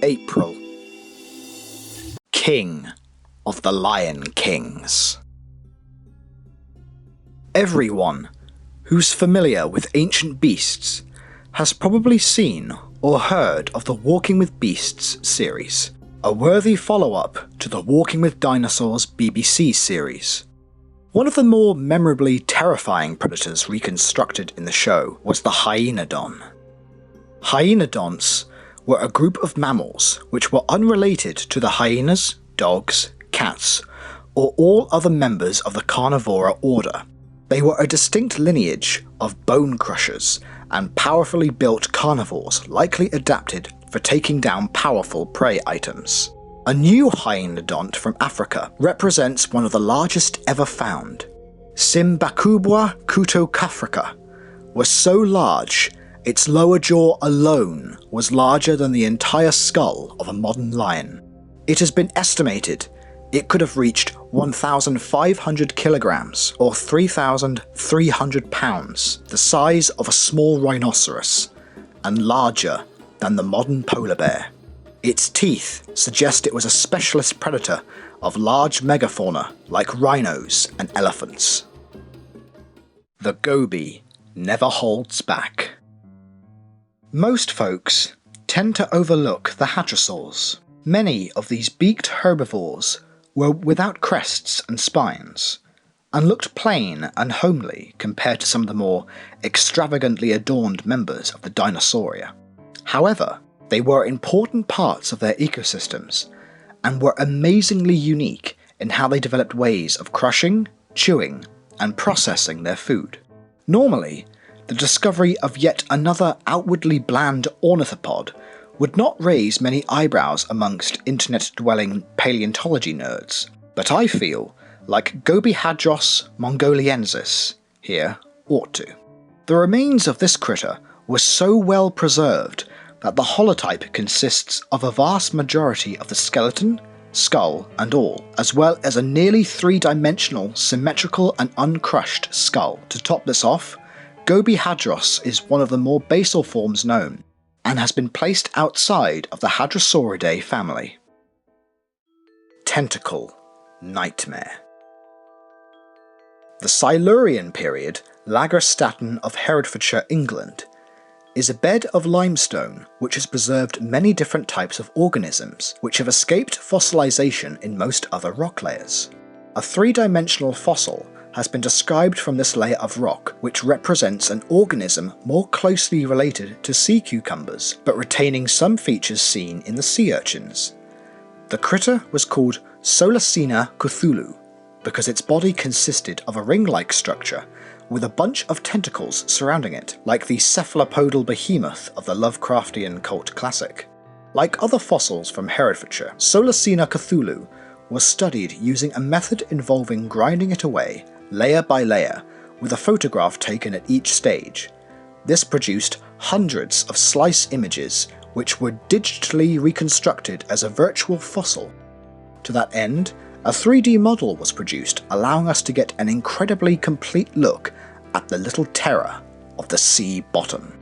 April. King of the Lion Kings. Everyone who's familiar with ancient beasts has probably seen or heard of the Walking with Beasts series, a worthy follow-up to the Walking with Dinosaurs BBC series. One of the more memorably terrifying predators reconstructed in the show was the hyenodon. Hyenodonts were a group of mammals which were unrelated to the hyenas, dogs, cats, or all other members of the carnivora order. They were a distinct lineage of bone crushers and powerfully built carnivores likely adapted for taking down powerful prey items. A new hyenodont from Africa represents one of the largest ever found. Simbakubwa kutokafrika was so large its lower jaw alone was larger than the entire skull of a modern lion. It has been estimated it could have reached 1,500 kilograms or 3,300 pounds, the size of a small rhinoceros, and larger than the modern polar bear. Its teeth suggest it was a specialist predator of large megafauna like rhinos and elephants. The goby never holds back. Most folks tend to overlook the hadrosaurs. Many of these beaked herbivores were without crests and spines, and looked plain and homely compared to some of the more extravagantly adorned members of the Dinosauria. However, they were important parts of their ecosystems, and were amazingly unique in how they developed ways of crushing, chewing, and processing their food. Normally, the discovery of yet another outwardly bland ornithopod would not raise many eyebrows amongst internet-dwelling paleontology nerds, but I feel like Gobihadros mongoliensis here ought to. The remains of this critter were so well preserved that the holotype consists of a vast majority of the skeleton, skull and all, as well as a nearly three-dimensional, symmetrical and uncrushed skull. To top this off, Gobihadros is one of the more basal forms known, and has been placed outside of the Hadrosauridae family. Tentacle nightmare. The Silurian period Lagerstätten of Herefordshire, England, is a bed of limestone which has preserved many different types of organisms which have escaped fossilization in most other rock layers. A three-dimensional fossil has been described from this layer of rock, which represents an organism more closely related to sea cucumbers, but retaining some features seen in the sea urchins. The critter was called Solacina Cthulhu because its body consisted of a ring-like structure with a bunch of tentacles surrounding it, like the cephalopodal behemoth of the Lovecraftian cult classic. Like other fossils from Herefordshire, Solacina Cthulhu was studied using a method involving grinding it away layer by layer, with a photograph taken at each stage. This produced hundreds of slice images which were digitally reconstructed as a virtual fossil. To that end, a 3D model was produced, allowing us to get an incredibly complete look at the little terror of the sea bottom.